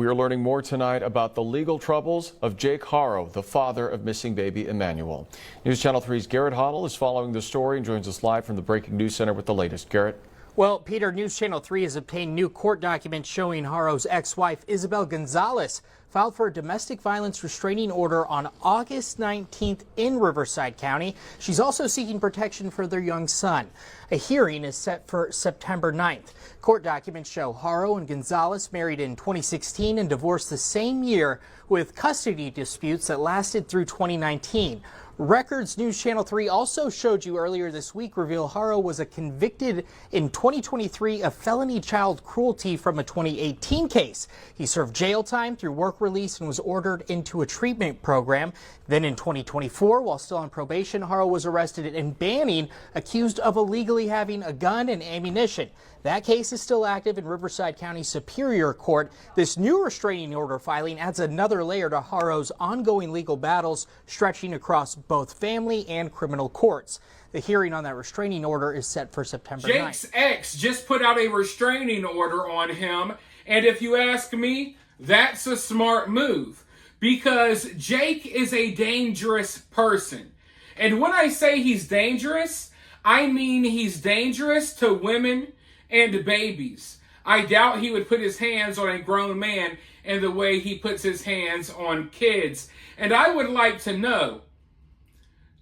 We are learning more tonight about the legal troubles of Jake Haro, the father of missing baby Emmanuel. News Channel 3's Garrett Hoddle is following the story and joins us live from the Breaking News Center with the latest. Garrett. Well, Peter, News Channel 3 has obtained new court documents showing Haro's ex-wife, Isabel Gonzalez, filed for a domestic violence restraining order on August 19th in Riverside County. She's also seeking protection for their young son. A hearing is set for September 9th. Court documents show Haro and Gonzalez married in 2016 and divorced the same year, with custody disputes that lasted through 2019. Records News Channel 3 also showed you earlier this week reveal Haro was convicted in 2023 of felony child cruelty from a 2018 case. He served jail time through work release and was ordered into a treatment program. Then in 2024, while still on probation, Haro was arrested in Banning, accused of illegally having a gun and ammunition. That case is still active in Riverside County Superior Court. This new restraining order filing adds another layer to Haro's ongoing legal battles, stretching across both family and criminal courts. The hearing on that restraining order is set for September 9th. Jake's ex just put out a restraining order on him, and if you ask me, that's a smart move, because Jake is a dangerous person. And when I say he's dangerous, I mean he's dangerous to women and babies. I doubt he would put his hands on a grown man in the way he puts his hands on kids. And I would like to know,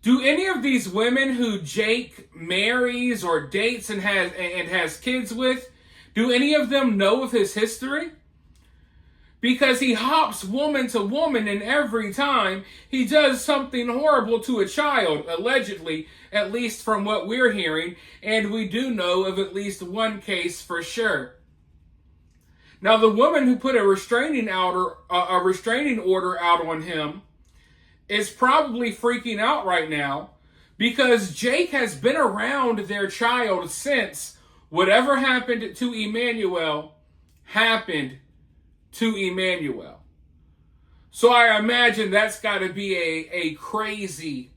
do any of these women who Jake marries or dates and has kids with, do any of them know of his history? Because he hops woman to woman, and every time he does something horrible to a child, allegedly, at least from what we're hearing, and we do know of at least one case for sure. Now, the woman who put a restraining order out on him is probably freaking out right now, because Jake has been around their child since whatever happened to Emmanuel happened to Emmanuel. So I imagine that's got to be a crazy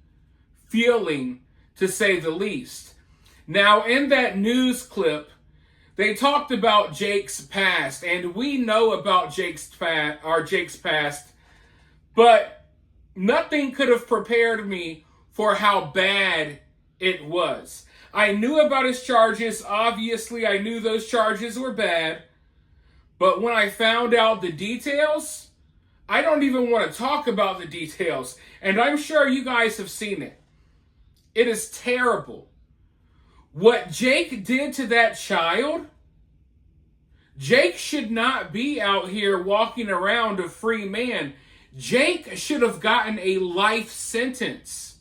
feeling, to say the least. Now, in that news clip, they talked about Jake's past, and we know about Jake's past, but nothing could have prepared me for how bad it was. I knew about his charges. Obviously, I knew those charges were bad. But when I found out the details, I don't even want to talk about the details. And I'm sure you guys have seen it. It is terrible. What Jake did to that child, Jake should not be out here walking around a free man. Jake should have gotten a life sentence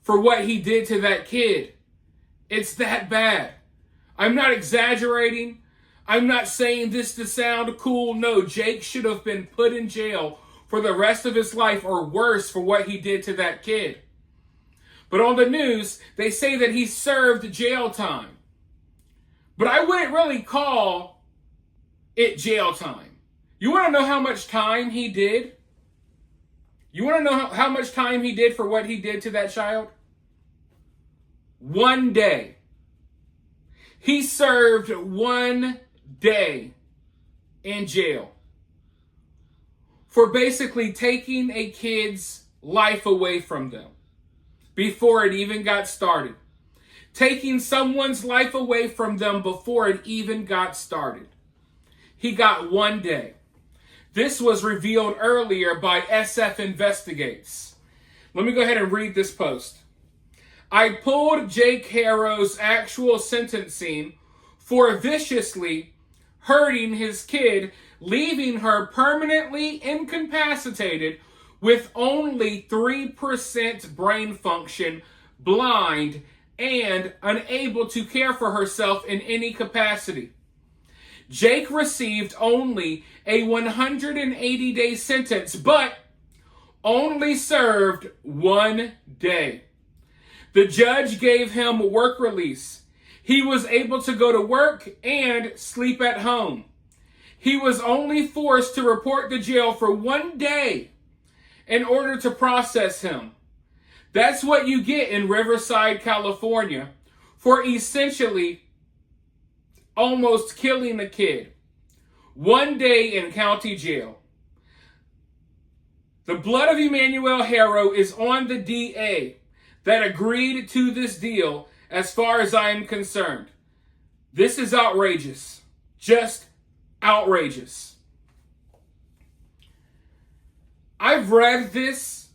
for what he did to that kid. It's that bad. I'm not exaggerating. I'm not saying this to sound cool. No, Jake should have been put in jail for the rest of his life, or worse, for what he did to that kid. But on the news, they say that he served jail time. But I wouldn't really call it jail time. You want to know how much time he did? You want to know how much time he did for what he did to that child? 1 day. He served 1 day in jail for basically taking a kid's life away from them before it even got started. Taking someone's life away from them before it even got started. He got 1 day. This was revealed earlier by SF Investigates. Let me go ahead and read this post. I pulled Jake Haro's actual sentencing for viciously hurting his kid, leaving her permanently incapacitated with only 3% brain function, blind, and unable to care for herself in any capacity. Jake received only a 180-day sentence, but only served 1 day. The judge gave him work release. He was able to go to work and sleep at home. He was only forced to report to jail for 1 day in order to process him. That's what you get in Riverside, California, for essentially almost killing a kid. 1 day in county jail. The blood of Emmanuel Haro is on the DA that agreed to this deal as far as I am concerned. This is outrageous. Just outrageous. I've read this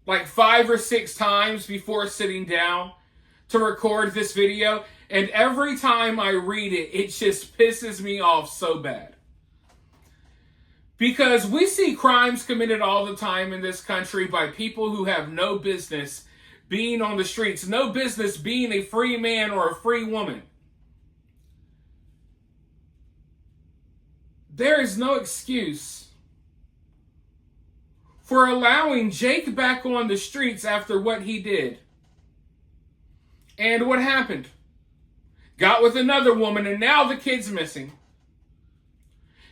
like 5 or 6 times before sitting down to record this video, and every time I read it, it just pisses me off so bad. Because we see crimes committed all the time in this country by people who have no business being on the streets, no business being a free man or a free woman. There is no excuse for allowing Jake back on the streets after what he did. And what happened? Got with another woman, and now the kid's missing.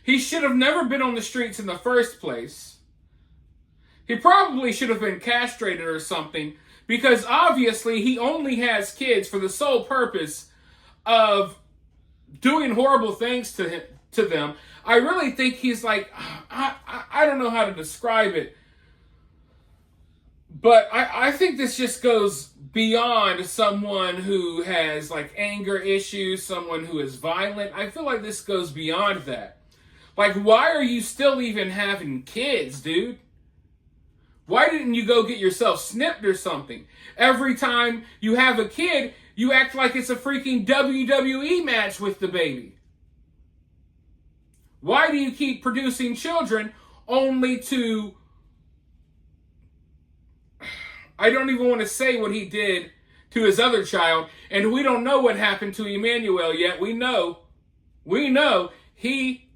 He should have never been on the streets in the first place. He probably should have been castrated or something, because obviously he only has kids for the sole purpose of doing horrible things to them. I really think he's like, I don't know how to describe it, but I think this just goes beyond someone who has like anger issues, someone who is violent. I feel like this goes beyond that. Like, why are you still even having kids, dude? Why didn't you go get yourself snipped or something? Every time you have a kid, you act like it's a freaking WWE match with the baby. Why do you keep producing children only to... I don't even want to say what he did to his other child, and we don't know what happened to Emmanuel yet. We know he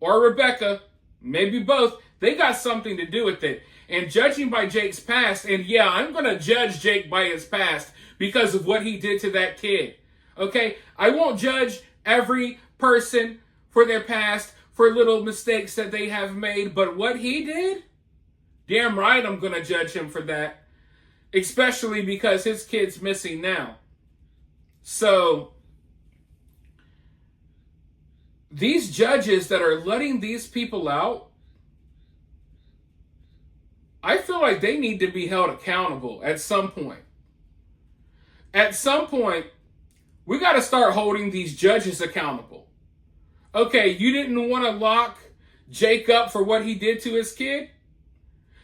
or Rebecca, maybe both, they got something to do with it. And judging by Jake's past, and yeah, I'm going to judge Jake by his past because of what he did to that kid. Okay? I won't judge every person for their past, for little mistakes that they have made, but what he did, damn right I'm going to judge him for that. Especially because his kid's missing now. So, these judges that are letting these people out, I feel like they need to be held accountable at some point. At some point, we got to start holding these judges accountable. Okay, you didn't want to lock Jake up for what he did to his kid?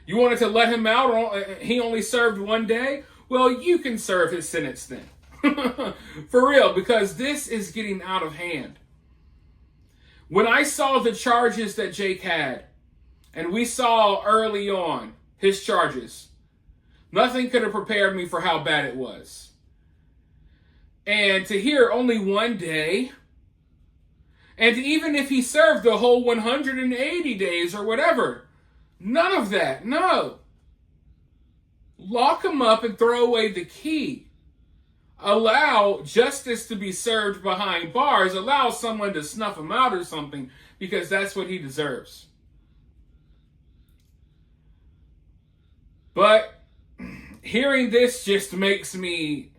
You wanted to let him out, or he only served 1 day? Well, you can serve his sentence then. For real, because this is getting out of hand. When I saw the charges that Jake had, and we saw early on his charges, nothing could have prepared me for how bad it was. And to hear only 1 day, and even if he served the whole 180 days or whatever, none of that, no. Lock him up and throw away the key. Allow justice to be served behind bars. Allow someone to snuff him out or something, because that's what he deserves. But hearing this just makes me...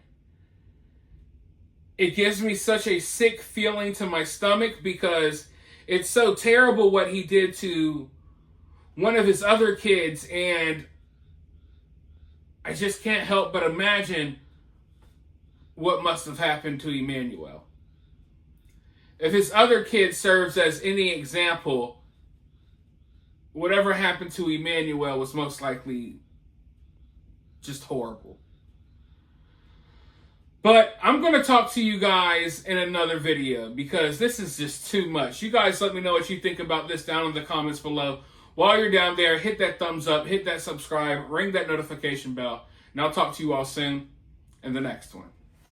It gives me such a sick feeling to my stomach, because it's so terrible what he did to one of his other kids, and I just can't help but imagine what must have happened to Emmanuel. If his other kid serves as any example, whatever happened to Emmanuel was most likely just horrible. But I'm going to talk to you guys in another video, because this is just too much. You guys let me know what you think about this down in the comments below. While you're down there, hit that thumbs up, hit that subscribe, ring that notification bell, and I'll talk to you all soon in the next one.